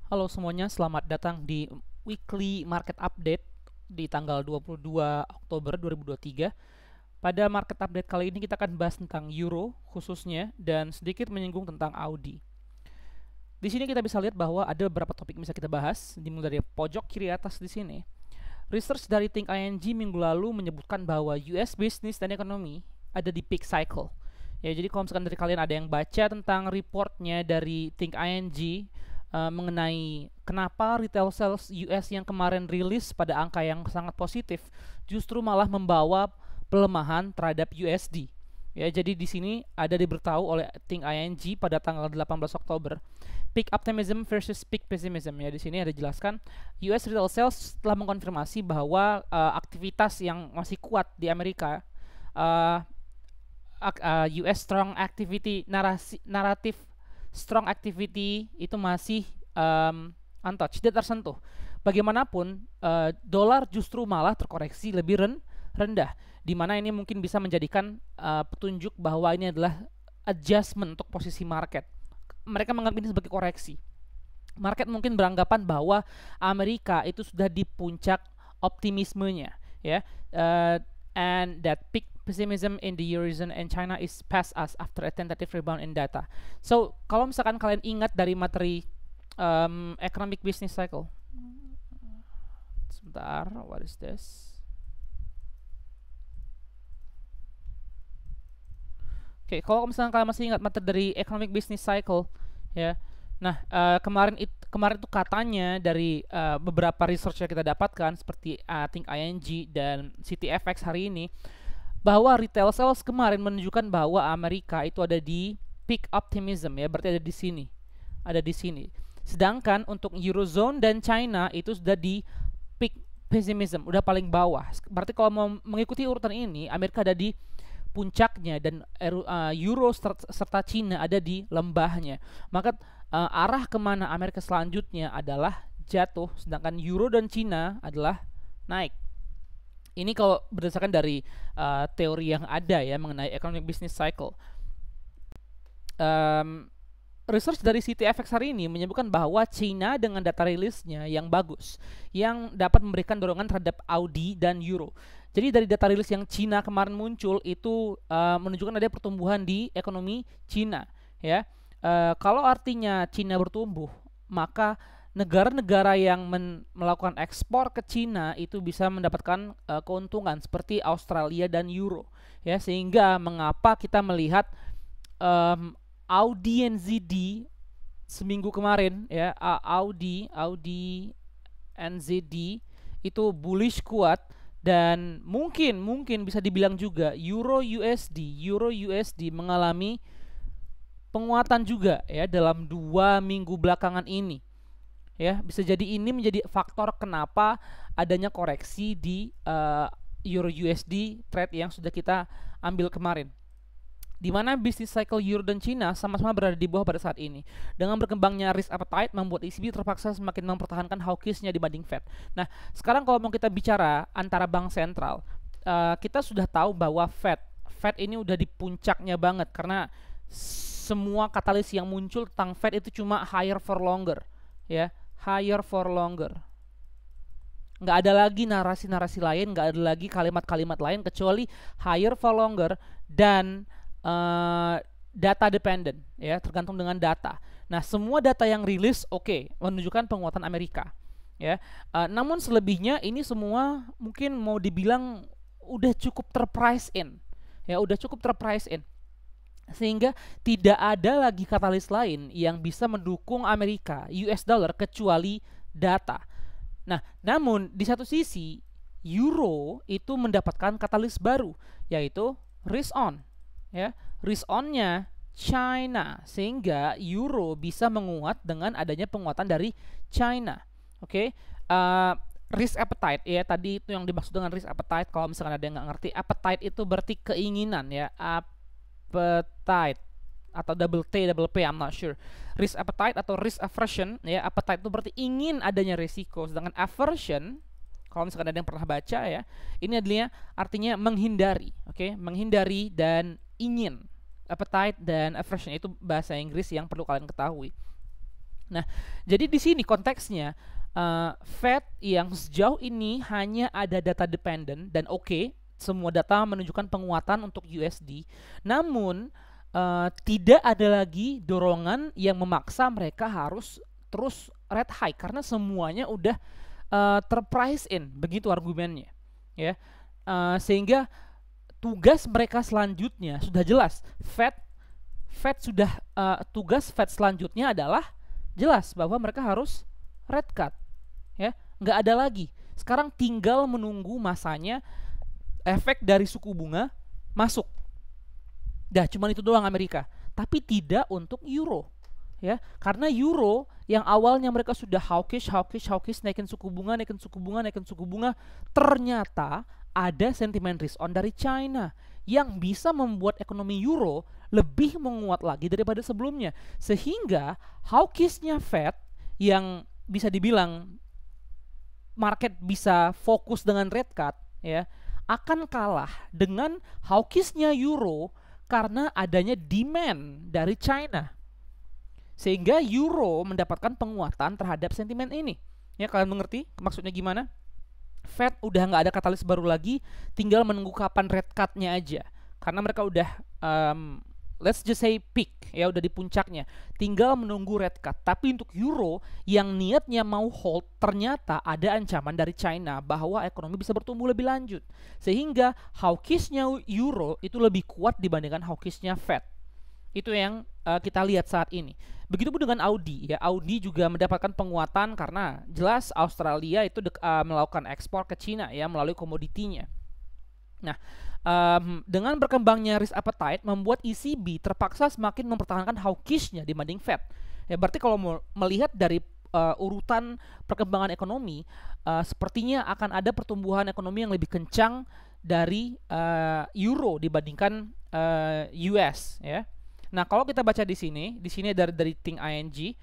Halo semuanya, selamat datang di Weekly Market Update di tanggal 22 Oktober 2023. Pada market update kali ini kita akan bahas tentang Euro khususnya dan sedikit menyinggung tentang Audi. Di sini kita bisa lihat bahwa ada beberapa topik yang bisa kita bahas, dimulai dari pojok kiri atas di sini. Research dari Think ING minggu lalu menyebutkan bahwa US business dan ekonomi ada di peak cycle. Ya, jadi kalau misalkan dari kalian ada yang baca tentang reportnya dari Think ING mengenai kenapa retail sales US yang kemarin rilis pada angka yang sangat positif justru malah membawa pelemahan terhadap USD. Ya, jadi di sini ada diberitahu oleh Think ING pada tanggal 18 Oktober. Peak optimism versus peak pessimism. Ya, di sini ada dijelaskan US retail sales telah mengkonfirmasi bahwa aktivitas yang masih kuat di Amerika, uh, US strong activity naratif strong activity itu masih untouched, tidak tersentuh. Bagaimanapun, dolar justru malah terkoreksi lebih rendah, di mana ini mungkin bisa menjadikan petunjuk bahwa ini adalah adjustment untuk posisi market. Mereka menganggap ini sebagai koreksi. Market mungkin beranggapan bahwa Amerika itu sudah di puncak optimismenya, ya, and that peak pessimism in the Eurozone and China is past us after a tentative rebound in data. So, kalau misalkan kalian ingat dari materi economic business cycle, sebentar, what is this? Oke, kalau misalkan kalian masih ingat materi dari economic business cycle, ya. Nah, kemarin itu katanya dari beberapa research yang kita dapatkan seperti Think ING dan CityFX hari ini, bahwa retail sales kemarin menunjukkan bahwa Amerika itu ada di peak optimism, ya, berarti ada di sini. Ada di sini. Sedangkan untuk Eurozone dan China itu sudah di peak pessimism, udah paling bawah. Berarti kalau mau mengikuti urutan ini, Amerika ada di puncaknya dan Euro serta China ada di lembahnya. Maka arah kemana Amerika selanjutnya adalah jatuh, sedangkan Euro dan China adalah naik. Ini kalau berdasarkan dari teori yang ada ya mengenai economic business cycle. Research dari CityFX hari ini menyebutkan bahwa China dengan data rilisnya yang bagus, yang dapat memberikan dorongan terhadap Audi dan Euro. Jadi dari data rilis yang China kemarin muncul itu menunjukkan ada pertumbuhan di ekonomi China. Ya, kalau artinya China bertumbuh, maka negara-negara yang melakukan ekspor ke China itu bisa mendapatkan keuntungan seperti Australia dan Euro. Ya, sehingga mengapa kita melihat Audi NZD seminggu kemarin, ya, Audi NZD itu bullish kuat, dan mungkin bisa dibilang juga Euro USD mengalami penguatan juga ya dalam 2 minggu belakangan ini. Ya, bisa jadi ini menjadi faktor kenapa adanya koreksi di Euro USD trade yang sudah kita ambil kemarin, di mana bisnis cycle Euro dan China sama-sama berada di bawah pada saat ini. Dengan berkembangnya risk appetite membuat ECB terpaksa semakin mempertahankan hawkishnya dibanding Fed. Nah, sekarang kalau mau kita bicara antara bank sentral, kita sudah tahu bahwa Fed ini udah di puncaknya banget karena semua katalis yang muncul tentang Fed itu cuma higher for longer, ya, higher for longer. Nggak ada lagi narasi-narasi lain, nggak ada lagi kalimat-kalimat lain kecuali higher for longer dan data dependent, ya, tergantung dengan data. Nah, semua data yang rilis menunjukkan penguatan Amerika, ya. Namun selebihnya ini semua mungkin mau dibilang udah cukup terprice in, ya, udah cukup terprice in, sehingga tidak ada lagi katalis lain yang bisa mendukung Amerika US dollar kecuali data. Nah, namun di satu sisi Euro itu mendapatkan katalis baru, yaitu risk on, ya, risk on-nya China, sehingga Euro bisa menguat dengan adanya penguatan dari China. Risk appetite, ya, tadi itu yang dimaksud dengan risk appetite. Kalau misalkan ada yang nggak ngerti, appetite itu berarti keinginan, ya, appetite atau double P, I'm not sure. Risk appetite atau risk aversion, ya, appetite itu berarti ingin adanya risiko, sedangkan aversion, kalau misalkan ada yang pernah baca, ya, ini adalah artinya menghindari, menghindari dan ingin. Appetite dan aversion itu bahasa Inggris yang perlu kalian ketahui. Nah, jadi di sini konteksnya Fed yang sejauh ini hanya ada data dependent dan oke, semua data menunjukkan penguatan untuk USD. Namun tidak ada lagi dorongan yang memaksa mereka harus terus rate high karena semuanya udah terprice in, begitu argumennya, ya. Sehingga tugas mereka selanjutnya sudah jelas. Tugas Fed selanjutnya adalah jelas bahwa mereka harus rate cut, ya. Nggak ada lagi. Sekarang tinggal menunggu masanya efek dari suku bunga masuk. Dah, cuman itu doang Amerika. Tapi tidak untuk euro, ya. Karena euro yang awalnya mereka sudah hawkish naikin suku bunga, ternyata ada sentimen risk on dari China yang bisa membuat ekonomi euro lebih menguat lagi daripada sebelumnya. Sehingga hawkishnya Fed yang bisa dibilang market bisa fokus dengan rate cut, ya, akan kalah dengan hawkishnya euro karena adanya demand dari China. Sehingga euro mendapatkan penguatan terhadap sentimen ini. Ya, kalian mengerti maksudnya gimana? Fed udah nggak ada katalis baru lagi, tinggal menunggu kapan rate cut-nya aja. Karena mereka udah let's just say peak, ya, udah di puncaknya. Tinggal menunggu rate cut. Tapi untuk euro yang niatnya mau hold, ternyata ada ancaman dari China bahwa ekonomi bisa bertumbuh lebih lanjut. Sehingga hawkishnya euro itu lebih kuat dibandingkan hawkishnya Fed. Itu yang kita lihat saat ini. Begitupun dengan Audi, ya. Audi juga mendapatkan penguatan karena jelas Australia itu melakukan ekspor ke Cina, ya, melalui komoditinya. Nah, dengan berkembangnya risk appetite membuat ECB terpaksa semakin mempertahankan hawkishnya dibanding Fed. Ya, berarti kalau melihat dari urutan perkembangan ekonomi, sepertinya akan ada pertumbuhan ekonomi yang lebih kencang dari euro dibandingkan US, ya. Nah, kalau kita baca di sini dari Think ING,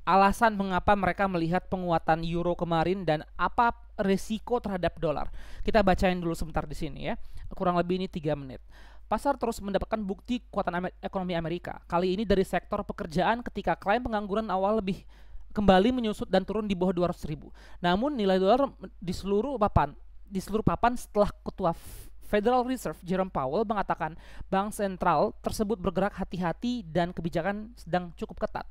alasan mengapa mereka melihat penguatan euro kemarin dan apa resiko terhadap dolar. Kita bacain dulu sebentar di sini, ya. Kurang lebih ini 3 menit. Pasar terus mendapatkan bukti kekuatan ekonomi Amerika. Kali ini dari sektor pekerjaan ketika klaim pengangguran awal lebih kembali menyusut dan turun di bawah 200.000. Namun nilai dolar di seluruh papan setelah ketua Federal Reserve Jerome Powell mengatakan bank sentral tersebut bergerak hati-hati dan kebijakan sedang cukup ketat.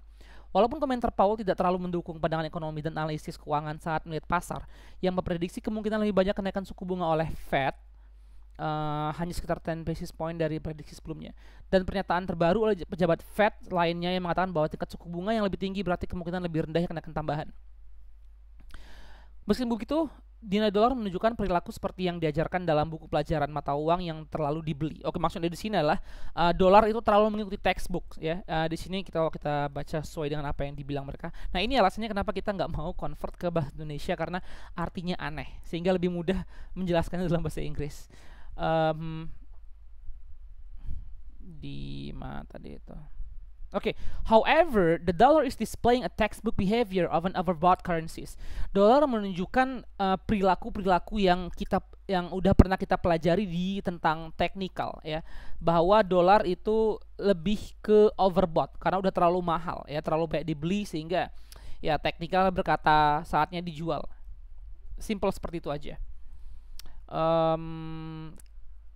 Walaupun komentar Powell tidak terlalu mendukung pandangan ekonomi dan analisis keuangan saat melihat pasar yang memprediksi kemungkinan lebih banyak kenaikan suku bunga oleh Fed, hanya sekitar 10 basis point dari prediksi sebelumnya. Dan pernyataan terbaru oleh pejabat Fed lainnya yang mengatakan bahwa tingkat suku bunga yang lebih tinggi berarti kemungkinan lebih rendah kenaikan tambahan. Meskipun begitu, nilai dolar menunjukkan perilaku seperti yang diajarkan dalam buku pelajaran mata uang yang terlalu dibeli. Oke, maksudnya di sini adalah dolar itu terlalu mengikuti textbook, ya. Di sini kita baca sesuai dengan apa yang dibilang mereka. Nah, ini alasannya kenapa kita nggak mau convert ke bahasa Indonesia karena artinya aneh, sehingga lebih mudah menjelaskannya dalam bahasa Inggris. Di mana tadi itu? Okay, however, the dollar is displaying a textbook behavior of an overbought currencies. Dolar menunjukkan perilaku-perilaku yang udah pernah kita pelajari di tentang teknikal, ya, bahwa dolar itu lebih ke overbought karena udah terlalu mahal, ya, terlalu banyak dibeli sehingga ya teknikal berkata saatnya dijual. Simple seperti itu aja.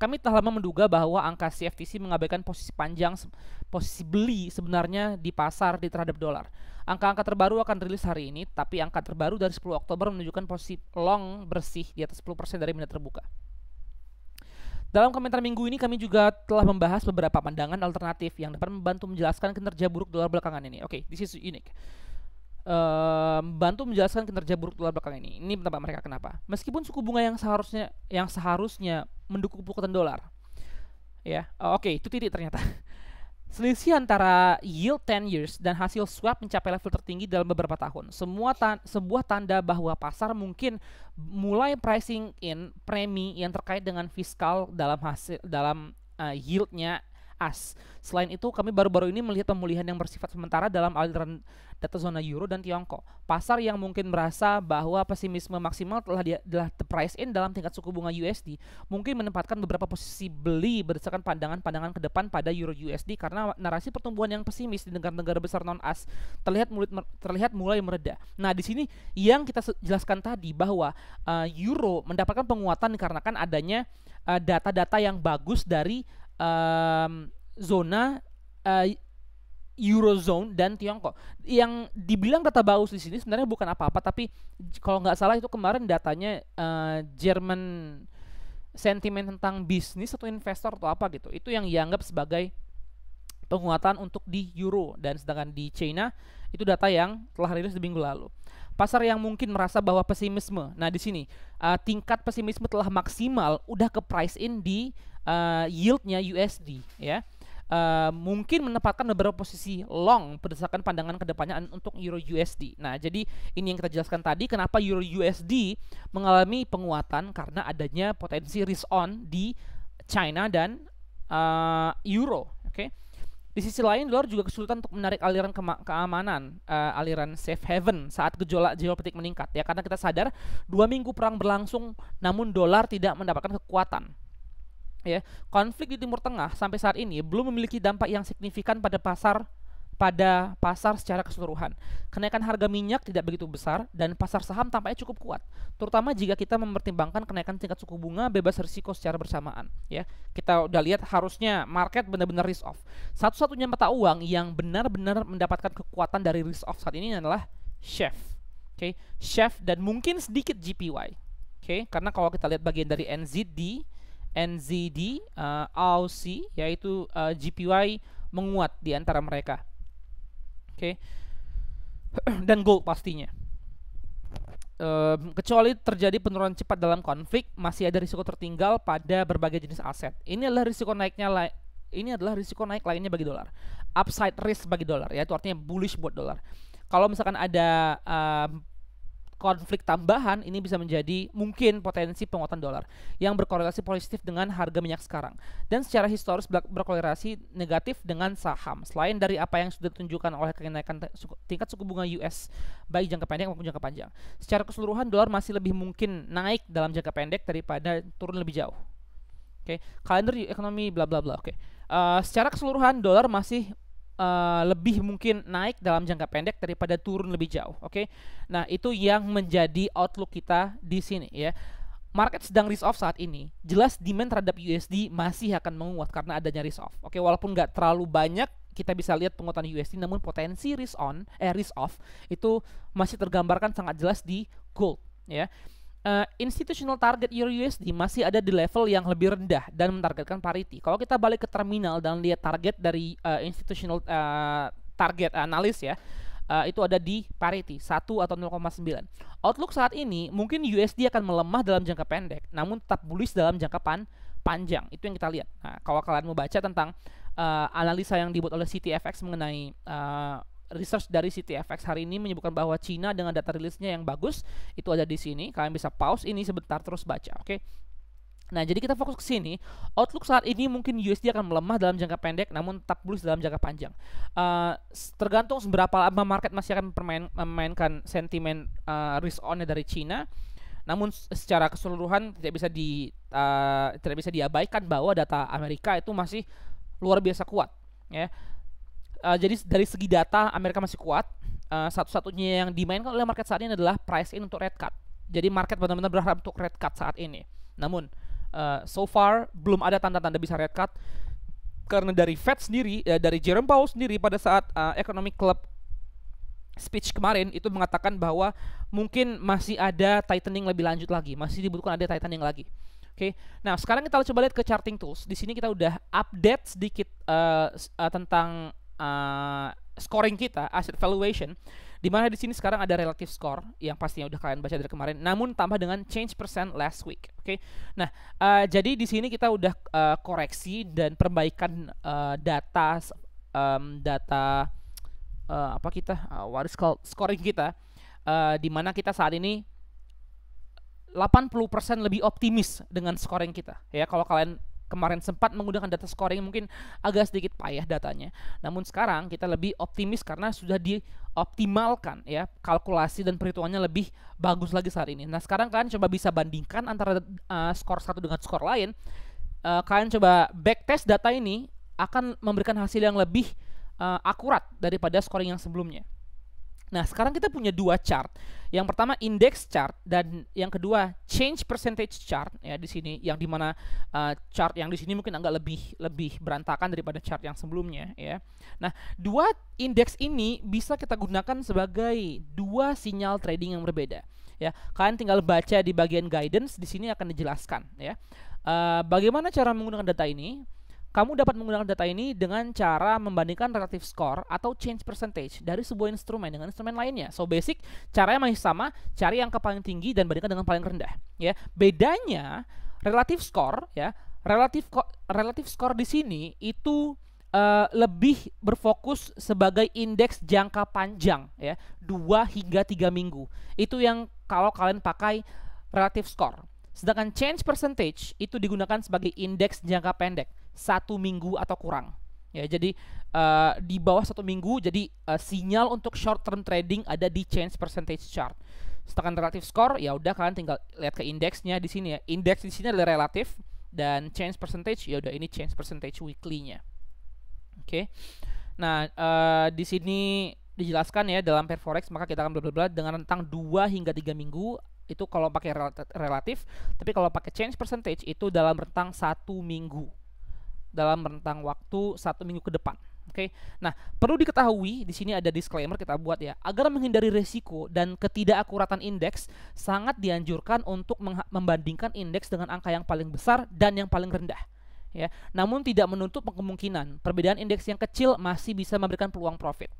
Kami telah lama menduga bahwa angka CFTC mengabaikan posisi beli sebenarnya di pasar terhadap dolar. Angka-angka terbaru akan rilis hari ini, tapi angka terbaru dari 10 Oktober menunjukkan posisi long bersih di atas 10% dari minat terbuka. Dalam komentar minggu ini kami juga telah membahas beberapa pandangan alternatif yang dapat membantu menjelaskan kinerja buruk dolar belakangan ini. Oke, this is unique. Bantu menjelaskan kinerja buruk dolar belakangan ini. Ini pendapat mereka kenapa? Meskipun suku bunga yang seharusnya mendukung penguatan dolar, ya, oke, itu titik ternyata. Selisih antara yield 10 years dan hasil swap mencapai level tertinggi dalam beberapa tahun. Sebuah tanda bahwa pasar mungkin mulai pricing in premi yang terkait dengan fiskal dalam yieldnya as. Selain itu, kami baru-baru ini melihat pemulihan yang bersifat sementara dalam aliran data zona euro dan Tiongkok. Pasar yang mungkin merasa bahwa pesimisme maksimal telah price in dalam tingkat suku bunga USD, mungkin menempatkan beberapa posisi beli berdasarkan pandangan-pandangan ke depan pada euro USD karena narasi pertumbuhan yang pesimis di negara-negara besar non as terlihat mulai mereda. Nah, di sini yang kita jelaskan tadi bahwa euro mendapatkan penguatan dikarenakan adanya data-data yang bagus dari zona Eurozone dan Tiongkok. Yang dibilang data bagus di sini sebenarnya bukan apa-apa, tapi kalau nggak salah itu kemarin datanya German sentimen tentang bisnis atau investor atau apa gitu. Itu yang dianggap sebagai penguatan untuk di euro, dan sedangkan di China itu data yang telah rilis di minggu lalu. Pasar yang mungkin merasa bahwa pesimisme. Nah, di sini tingkat pesimisme telah maksimal, udah ke price in di yieldnya USD ya. Mungkin menempatkan beberapa posisi long berdasarkan pandangan kedepannya untuk euro USD. Nah, jadi ini yang kita jelaskan tadi kenapa euro USD mengalami penguatan karena adanya potensi risk on di China dan euro. Oke. Di sisi lain, dolar juga kesulitan untuk menarik aliran keamanan, aliran safe haven saat gejolak geopolitik meningkat ya, karena kita sadar 2 minggu perang berlangsung namun dolar tidak mendapatkan kekuatan. Ya, konflik di Timur Tengah sampai saat ini belum memiliki dampak yang signifikan pada pasar secara keseluruhan. Kenaikan harga minyak tidak begitu besar dan pasar saham tampaknya cukup kuat, terutama jika kita mempertimbangkan kenaikan tingkat suku bunga bebas risiko secara bersamaan. Ya, kita udah lihat harusnya market benar-benar risk off. Satu-satunya mata uang yang benar-benar mendapatkan kekuatan dari risk off saat ini adalah SHIB. Oke, SHIB dan mungkin sedikit JPY. Oke, karena kalau kita lihat bagian dari NZD, AUC, yaitu JPY menguat di antara mereka. Oke. Dan gold pastinya. Kecuali terjadi penurunan cepat dalam konflik, masih ada risiko tertinggal pada berbagai jenis aset. Ini adalah risiko naik lainnya bagi dolar. Upside risk bagi dolar, ya, itu artinya bullish buat dolar. Kalau misalkan ada konflik tambahan, ini bisa menjadi mungkin potensi penguatan dolar yang berkorelasi positif dengan harga minyak sekarang, dan secara historis berkorelasi negatif dengan saham selain dari apa yang sudah ditunjukkan oleh kenaikan tingkat suku bunga US baik jangka pendek maupun jangka panjang. Secara keseluruhan, dolar masih lebih mungkin naik dalam jangka pendek daripada turun lebih jauh. Oke, kalender ekonomi bla bla bla. Oke, secara keseluruhan dolar masih lebih mungkin naik dalam jangka pendek daripada turun lebih jauh. Oke. Nah, itu yang menjadi outlook kita di sini ya. Market sedang risk off saat ini. Jelas demand terhadap USD masih akan menguat karena adanya risk off. Oke, walaupun nggak terlalu banyak kita bisa lihat penguatan USD, namun potensi risk off itu masih tergambarkan sangat jelas di gold ya. Institutional target Euro USD masih ada di level yang lebih rendah dan mentargetkan parity. Kalau kita balik ke terminal dan lihat target dari institutional target analis ya, itu ada di parity 1 atau 0,9. Outlook saat ini mungkin USD akan melemah dalam jangka pendek, namun tetap bullish dalam jangka panjang. Itu yang kita lihat. Nah, kalau kalian mau baca tentang analisa yang dibuat oleh CTFX mengenai research dari CTFX hari ini menyebutkan bahwa Cina dengan data rilisnya yang bagus itu ada di sini. Kalian bisa pause ini sebentar terus baca, oke? Nah, jadi kita fokus ke sini. Outlook saat ini mungkin USD akan melemah dalam jangka pendek, namun tetap bullish dalam jangka panjang. Tergantung seberapa lama market masih akan memainkan sentimen risk on dari Cina. Namun secara keseluruhan tidak bisa diabaikan bahwa data Amerika itu masih luar biasa kuat, ya. Jadi dari segi data Amerika masih kuat. Satu-satunya yang dimainkan oleh market saat ini adalah price in untuk red cut. Jadi market benar-benar berharap untuk red cut saat ini. Namun so far belum ada tanda-tanda bisa red cut karena dari Fed sendiri, dari Jerome Powell sendiri pada saat Economic Club speech kemarin itu mengatakan bahwa mungkin masih ada tightening lebih lanjut lagi, masih dibutuhkan ada tightening lagi. Oke, nah sekarang kita coba lihat ke charting tools. Di sini kita udah update sedikit tentang scoring kita, asset valuation, di mana di sini sekarang ada relative score yang pastinya udah kalian baca dari kemarin, namun tambah dengan change percent last week. Oke, nah jadi di sini kita udah koreksi dan perbaikan data what is called scoring kita, di mana kita saat ini 80% lebih optimis dengan scoring kita. Ya, kalau kalian kemarin sempat menggunakan data scoring mungkin agak sedikit payah datanya. Namun sekarang kita lebih optimis karena sudah dioptimalkan ya, kalkulasi dan perhitungannya lebih bagus lagi saat ini. Nah sekarang kalian coba bisa bandingkan antara skor satu dengan skor lain. Kalian coba backtest data ini akan memberikan hasil yang lebih akurat daripada scoring yang sebelumnya. Nah, sekarang kita punya dua chart. Yang pertama index chart dan yang kedua change percentage chart ya di sini, yang dimana chart yang di sini mungkin agak lebih berantakan daripada chart yang sebelumnya ya. Nah, dua indeks ini bisa kita gunakan sebagai dua sinyal trading yang berbeda ya. Kalian tinggal baca di bagian guidance, di sini akan dijelaskan ya. Bagaimana cara menggunakan data ini? Kamu dapat menggunakan data ini dengan cara membandingkan relative score atau change percentage dari sebuah instrumen dengan instrumen lainnya. So basic, caranya masih sama, cari angka paling tinggi dan bandingkan dengan paling rendah. Ya, bedanya relative score ya, relative score di sini itu lebih berfokus sebagai indeks jangka panjang ya, 2 hingga 3 minggu. Itu yang kalau kalian pakai relative score. Sedangkan change percentage itu digunakan sebagai indeks jangka pendek, 1 minggu atau kurang ya. Jadi di bawah 1 minggu, jadi sinyal untuk short term trading ada di change percentage chart. Sedangkan relative score ya udah kalian tinggal lihat ke indeksnya di sini ya. Indeks di sini adalah relatif dan change percentage ya udah ini change percentage weekly-nya. Oke. Nah, di sini dijelaskan ya dalam pair forex maka kita akan bla dengan rentang 2 hingga 3 minggu. Itu kalau pakai relatif, tapi kalau pakai change percentage itu dalam rentang 1 minggu, dalam rentang waktu 1 minggu ke depan. Oke. Nah, perlu diketahui di sini ada disclaimer kita buat ya, agar menghindari resiko dan ketidakakuratan indeks, sangat dianjurkan untuk membandingkan indeks dengan angka yang paling besar dan yang paling rendah. Ya, namun tidak menutup kemungkinan perbedaan indeks yang kecil masih bisa memberikan peluang profit.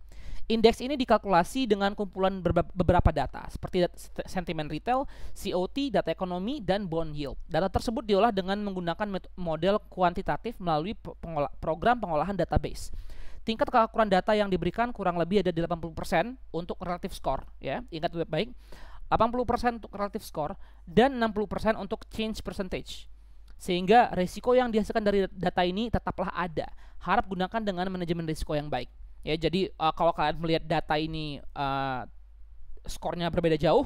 Indeks ini dikalkulasi dengan kumpulan beberapa data seperti sentimen retail, COT, data ekonomi, dan bond yield. Data tersebut diolah dengan menggunakan model kuantitatif melalui program pengolahan database. Tingkat keakuran data yang diberikan kurang lebih ada di 80% untuk relative score ya. Ingat baik-baik, 80% untuk relative score dan 60% untuk change percentage. Sehingga risiko yang dihasilkan dari data ini tetaplah ada. Harap gunakan dengan manajemen risiko yang baik. Ya, jadi kalau kalian melihat data ini skornya berbeda jauh,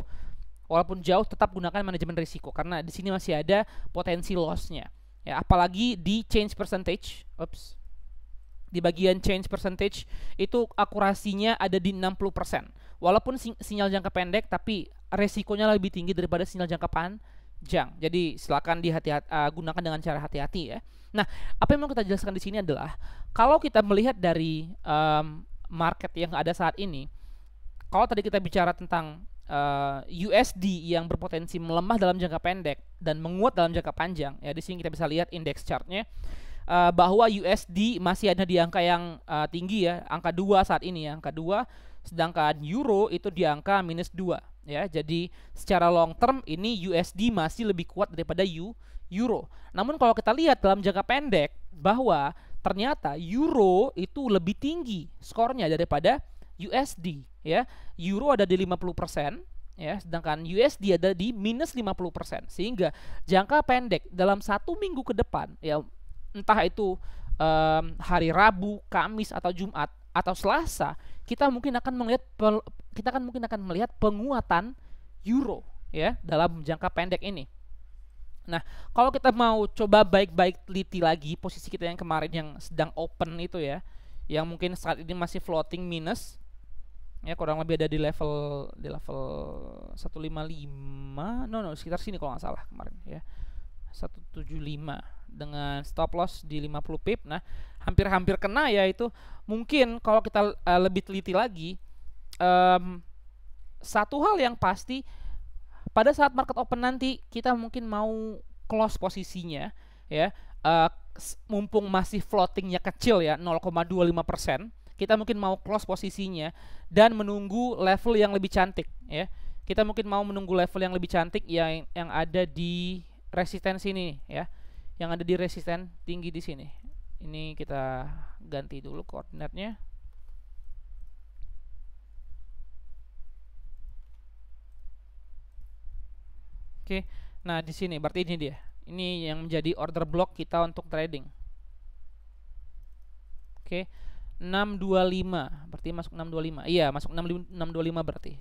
walaupun jauh tetap gunakan manajemen risiko karena di sini masih ada potensi lossnya. Ya, apalagi di change percentage, di bagian change percentage itu akurasinya ada di 60%. Walaupun sinyal jangka pendek, tapi resikonya lebih tinggi daripada sinyal jangka panjang. Jadi silakan gunakan dengan cara hati-hati ya. Nah, apa yang mau kita jelaskan di sini adalah kalau kita melihat dari market yang ada saat ini, kalau tadi kita bicara tentang USD yang berpotensi melemah dalam jangka pendek dan menguat dalam jangka panjang, ya di sini kita bisa lihat indeks chartnya bahwa USD masih ada di angka yang tinggi ya, angka 2 saat ini ya, angka 2, sedangkan Euro itu di angka -2 ya. Jadi secara long term ini USD masih lebih kuat daripada Euro. Namun kalau kita lihat dalam jangka pendek bahwa ternyata Euro itu lebih tinggi skornya daripada USD ya. Euro ada di 50% ya, sedangkan USD ada di -50%. Sehingga jangka pendek dalam 1 minggu ke depan ya, entah itu hari Rabu, Kamis atau Jumat atau Selasa, kita mungkin akan melihat penguatan Euro ya dalam jangka pendek ini. Nah, kalau kita mau coba baik-baik teliti lagi posisi kita yang kemarin yang sedang open itu ya, yang mungkin saat ini masih floating minus ya, kurang lebih ada di level 155, sekitar sini kalau nggak salah kemarin ya, 175 dengan stop loss di 50 pip. Nah, hampir-hampir kena ya itu. Mungkin kalau kita lebih teliti lagi, satu hal yang pasti pada saat market open nanti kita mungkin mau close posisinya ya, mumpung masih floatingnya kecil ya, 0,25%, kita mungkin mau close posisinya dan menunggu level yang lebih cantik ya. Kita mungkin mau menunggu level yang lebih cantik yang ada di resistensi ini ya, yang ada di resisten tinggi di sini. Ini kita ganti dulu koordinatnya. Oke, nah di sini berarti ini dia. Ini yang menjadi order block kita untuk trading. Oke. 625 berarti masuk 625. Iya, masuk 625 berarti.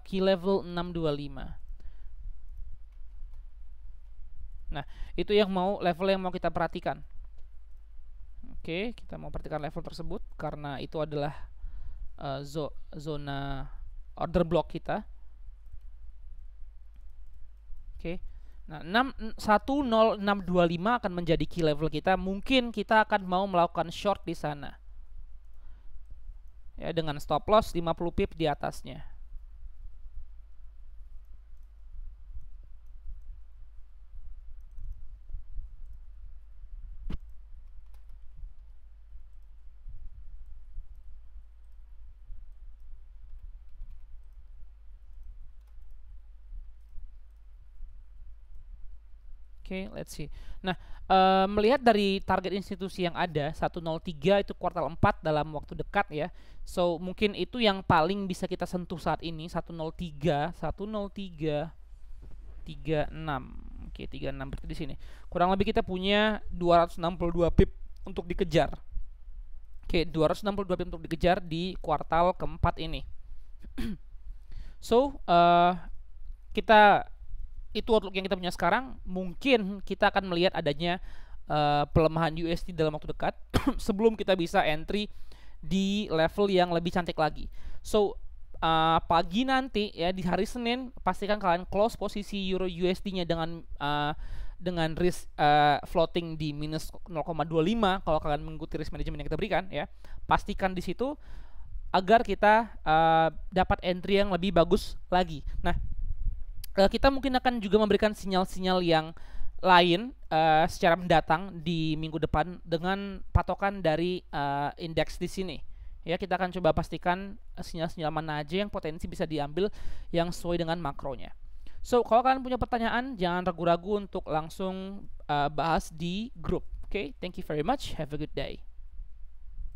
Key level 625. Nah, itu yang level yang mau kita perhatikan. Oke, kita mau perhatikan level tersebut karena itu adalah zona order block kita. Oke. Nah, 10625 akan menjadi key level kita. Mungkin kita akan mau melakukan short di sana. Ya, dengan stop loss 50 pip di atasnya. Oke, let's see. Nah, melihat dari target institusi yang ada 103 itu kuartal 4 dalam waktu dekat ya. So, mungkin itu yang paling bisa kita sentuh saat ini 103 36. Oke, 36 berarti di sini. Kurang lebih kita punya 262 pip untuk dikejar. Oke, 262 pip untuk dikejar di kuartal keempat ini. So, kita itu outlook yang kita punya sekarang. Mungkin kita akan melihat adanya pelemahan USD dalam waktu dekat sebelum kita bisa entry di level yang lebih cantik lagi. So pagi nanti ya di hari Senin pastikan kalian close posisi Euro USD-nya dengan risk floating di minus 0,25 kalau kalian mengikuti risk management yang kita berikan ya. Pastikan di situ agar kita dapat entry yang lebih bagus lagi. Nah, kita mungkin akan juga memberikan sinyal-sinyal yang lain secara mendatang di minggu depan dengan patokan dari indeks di sini. Ya, kita akan coba pastikan sinyal-sinyal mana aja yang potensi bisa diambil yang sesuai dengan makronya. So, kalau kalian punya pertanyaan, jangan ragu-ragu untuk langsung bahas di grup. Oke, thank you very much. Have a good day.